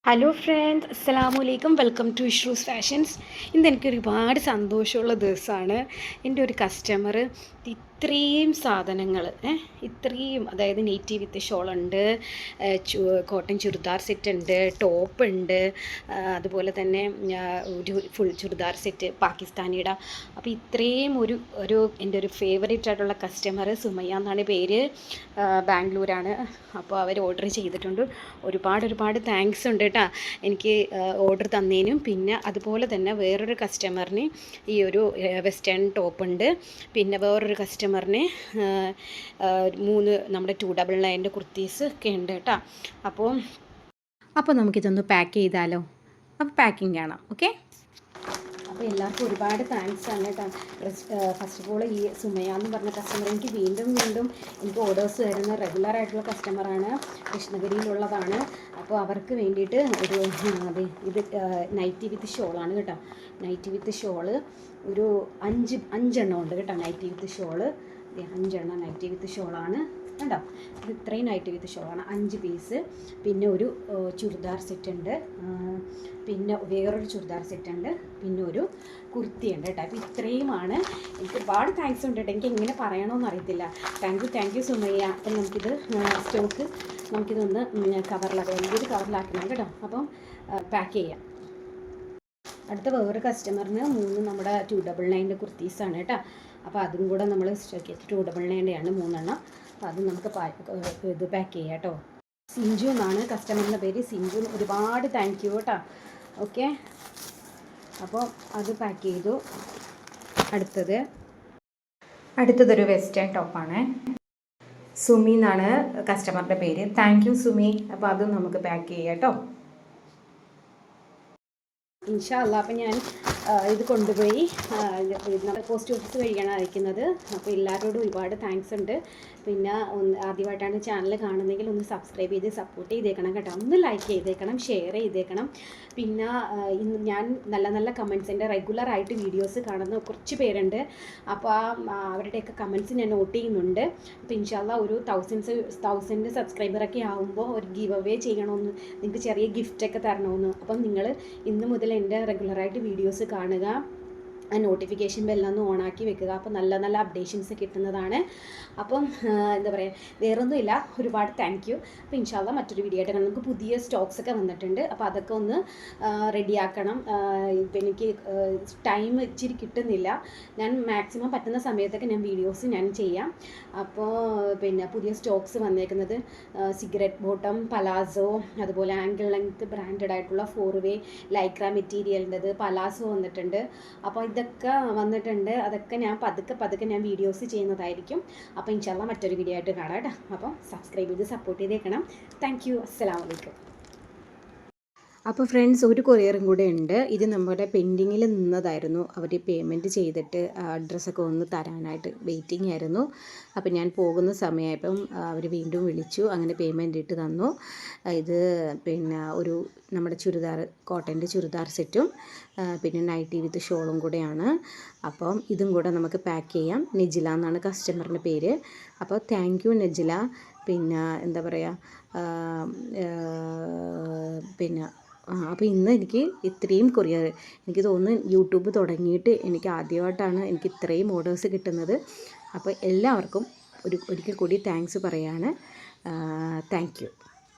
Hello friends, അസ്സലാമു അലൈക്കും. Welcome to Ishroos fashions. ഇന്ന് എനിക്ക് ഒരുപാട് സന്തോഷമുള്ള ദിവസമാണ്. എൻ്റെ ഒരു കസ്റ്റമർ ഇത്രയും സാധനങ്ങൾ ഇത്രയും, അതായത് നെറ്റി വിത്ത് ഷോളുണ്ട്, കോട്ടൺ ചുരിദാർ സെറ്റ് ഉണ്ട്, ടോപ്പ് ഉണ്ട്, അതുപോലെ തന്നെ ഒരു ഫുൾ ചുരിദാർ സെറ്റ് പാകിസ്ഥാനിയുടെ. അപ്പോൾ ഇത്രയും ഒരു എൻ്റെ ഒരു ഫേവറേറ്റ് ആയിട്ടുള്ള കസ്റ്റമർ സുമയ്യ എന്നാണ് പേര്, ബാംഗ്ലൂരാണ്. അപ്പോൾ അവർ ഓർഡർ ചെയ്തിട്ടുണ്ട്. ഒരുപാട് താങ്ക്സ് ഉണ്ട് കേട്ടോ എനിക്ക് ഓർഡർ തന്നതിനും. പിന്നെ അതുപോലെ തന്നെ വേറൊരു കസ്റ്റമറിന് ഈ ഒരു വെസ്റ്റേൺ ടോപ്പ് ഉണ്ട്. പിന്നെ വേറൊരു കസ്റ്റമറിന് 3 നമ്മുടെ 299 കുർത്തീസ് ഒക്കെ ഉണ്ട് കേട്ടോ. അപ്പോൾ നമുക്കിതൊന്ന് പാക്ക് ചെയ്താലോ? അപ്പോൾ പാക്കിംഗ് ആണ്. ഓക്കെ, അപ്പോൾ എല്ലാവർക്കും ഒരുപാട് താങ്ക്സ് ആണ് കേട്ടോ. ഫസ്റ്റ് ഓഫ് ഓൾ ഈ സുമയ്യ എന്ന് പറഞ്ഞ കസ്റ്റമർ എനിക്ക് വീണ്ടും എനിക്ക് ഓർഡേഴ്സ് തരുന്ന റെഗുലർ ആയിട്ടുള്ള കസ്റ്റമറാണ്, കൃഷ്ണഗിരിയിലുള്ളതാണ്. അപ്പോൾ അവർക്ക് വേണ്ടിയിട്ട് ഇത് നൈറ്റി വിത്ത് ഷോളാണ് കേട്ടോ. നൈറ്റി വിത്ത് ഷോള് ഒരു 5 ഉണ്ട് കേട്ടോ. നൈറ്റി വിത്ത് ഷോള് 5 നൈറ്റി വിത്ത് ഷോളാണ് കേട്ടോ. ഇത് ഇത്രയും നൈറ്റി വിത്ത് ഷോളാണ്, 5 പീസ്. പിന്നെ ഒരു ചുരിദാർ സെറ്റ് ഉണ്ട്, പിന്നെ വേറൊരു ചുരിദാർ സെറ്റ് ഉണ്ട്, പിന്നെ ഒരു കുർത്തി ഉണ്ട് കേട്ടോ. അപ്പോൾ ഇത്രയുമാണ്. എനിക്ക് ഒരുപാട് താങ്ക്സ് ഉണ്ട് കേട്ടോ. എനിക്ക് എങ്ങനെ പറയണമെന്ന് അറിയത്തില്ല. Thank you Sumayya. അപ്പം നമുക്കിത് സ്റ്റോക്ക് നമുക്കിതൊന്ന് വലിയൊരു കവറിലാക്കണം കേട്ടോ. അപ്പം പാക്ക് ചെയ്യാം. അടുത്ത വേറെ കസ്റ്റമറിന് 3 നമ്മുടെ 299 കുർത്തീസാണ് കേട്ടോ. അപ്പോൾ അതും കൂടെ നമ്മൾ 299 3. അപ്പോൾ അത് നമുക്ക് ഇത് പാക്ക് ചെയ്യാം കേട്ടോ. സിഞ്ചു എന്നാണ് കസ്റ്റമറിൻ്റെ പേര്, സിഞ്ചു. ഒരുപാട് താങ്ക് യു കേട്ടോ. ഓക്കെ, അപ്പോൾ അത് പാക്ക് ചെയ്തു. അടുത്തതൊരു വെസ്റ്റേൺ ടോപ്പാണ്. സുമി എന്നാണ് കസ്റ്റമറിൻ്റെ പേര്. Thank you Sumi. അപ്പോൾ അതും നമുക്ക് പാക്ക് ചെയ്യാം കേട്ടോ. ഇൻഷാ അല്ലാ. അപ്പം ഞാൻ ഇത് കൊണ്ടുപോയി പോസ്റ്റ് ഓഫീസ് വഴിയാണ് അയക്കുന്നത്. അപ്പോൾ എല്ലാവരോടും ഒരുപാട് താങ്ക്സ് ഉണ്ട്. പിന്നെ ആദ്യമായിട്ടാണ് ചാനൽ കാണുന്നതെങ്കിൽ ഒന്ന് സബ്സ്ക്രൈബ് ചെയ്ത് സപ്പോർട്ട് ചെയ്തേക്കണം കേട്ടോ. ഒന്ന് ലൈക്ക് ചെയ്തേക്കണം, ഷെയർ ചെയ്തേക്കണം. പിന്നെ ഇന്ന് ഞാൻ നല്ല കമൻറ്റ്സ്, എൻ്റെ റെഗുലറായിട്ട് വീഡിയോസ് കാണുന്ന കുറച്ച് പേരുണ്ട്. അപ്പോൾ അവരുടെയൊക്കെ കമൻറ്റ്സ് ഞാൻ നോട്ട് ചെയ്യുന്നുണ്ട്. അപ്പോൾ ഇൻഷാ അല്ലാ ഒരു 1000 സബ്സ്ക്രൈബറൊക്കെ ആകുമ്പോൾ ഒരു ഗിവ് അവേ ചെയ്യണമെന്ന്, നിങ്ങൾക്ക് ചെറിയ ഗിഫ്റ്റൊക്കെ തരണമെന്ന്. അപ്പം നിങ്ങൾ ഇന്ന് മുതൽ എൻ്റെ റെഗുലറായിട്ട് വീഡിയോസ് കാണുക, നോട്ടിഫിക്കേഷൻ ബെല്ലൊന്ന് ഓണാക്കി വെക്കുക. അപ്പോൾ നല്ല അപ്ഡേഷൻസ് കിട്ടുന്നതാണ്. അപ്പം എന്താ പറയുക, വേറൊന്നുമില്ല. ഒരുപാട് താങ്ക് യു. അപ്പോൾ ഇൻഷാ അല്ലാ മറ്റൊരു വീഡിയോ ആയിട്ട് നമുക്ക് പുതിയ സ്റ്റോക്സൊക്കെ വന്നിട്ടുണ്ട്. അപ്പോൾ അതൊക്കെ ഒന്ന് റെഡിയാക്കണം. ഇപ്പം എനിക്ക് ടൈം ഇച്ചിരി കിട്ടുന്നില്ല. ഞാൻ മാക്സിമം പറ്റുന്ന സമയത്തൊക്കെ ഞാൻ വീഡിയോസ് ഞാൻ ചെയ്യാം. അപ്പോൾ പിന്നെ പുതിയ സ്റ്റോക്സ് വന്നേക്കുന്നത് സിഗരറ്റ് ബോട്ടം, പലാസോ, അതുപോലെ ആങ്കിൾ ലെങ്ത് ബ്രാൻഡഡ് ആയിട്ടുള്ള 4-way ലൈക്ര മെറ്റീരിയലിൻ്റെത് പലാസോ വന്നിട്ടുണ്ട്. അപ്പോൾ ഇതൊക്കെ വന്നിട്ടുണ്ട്. അതൊക്കെ ഞാൻ പതുക്കെ ഞാൻ വീഡിയോസ് ചെയ്യുന്നതായിരിക്കും. അപ്പോൾ ഇൻഷാ അല്ലാ മറ്റൊരു വീഡിയോ ആയിട്ട് കാണാം കേട്ടോ. അപ്പം സബ്സ്ക്രൈബ് ചെയ്ത് സപ്പോർട്ട് ചെയ്തേക്കണം. Thank you. അസ്സലാമു അലൈക്കും. അപ്പോൾ ഫ്രണ്ട്സ്, ഒരു കൊറിയറും കൂടെ ഉണ്ട്. ഇത് നമ്മുടെ പെൻഡിങ്ങിൽ നിന്നതായിരുന്നു. അവർ പേയ്മെൻറ്റ് ചെയ്തിട്ട് അഡ്രസ്സൊക്കെ ഒന്ന് തരാനായിട്ട് വെയിറ്റിംഗ് ആയിരുന്നു. അപ്പോൾ ഞാൻ പോകുന്ന സമയമായപ്പം അവർ വീണ്ടും വിളിച്ചു, അങ്ങനെ പേയ്മെൻറ്റ് ഇട്ട് തന്നു. ഇത് പിന്നെ ഒരു നമ്മുടെ കോട്ടൻ്റെ ചുരിദാർ സെറ്റും പിന്നെ നൈറ്റി വിത്ത് ഷോളും കൂടെയാണ്. അപ്പം ഇതും കൂടെ നമുക്ക് പാക്ക് ചെയ്യാം. നെജില എന്നാണ് കസ്റ്റമറിൻ്റെ പേര്. അപ്പോൾ താങ്ക് യു നെജില. പിന്നെ എന്താ പറയുക, പിന്നെ അപ്പോൾ ഇന്ന് എനിക്ക് ഇത്രയും കൊറിയർ, എനിക്ക് തോന്നുന്നു യൂട്യൂബ് തുടങ്ങിയിട്ട് എനിക്ക് ആദ്യമായിട്ടാണ് എനിക്ക് ഇത്രയും ഓർഡേഴ്സ് കിട്ടുന്നത്. അപ്പോൾ എല്ലാവർക്കും ഒരിക്കൽ കൂടി താങ്ക്സ് പറയാണ്. Thank you.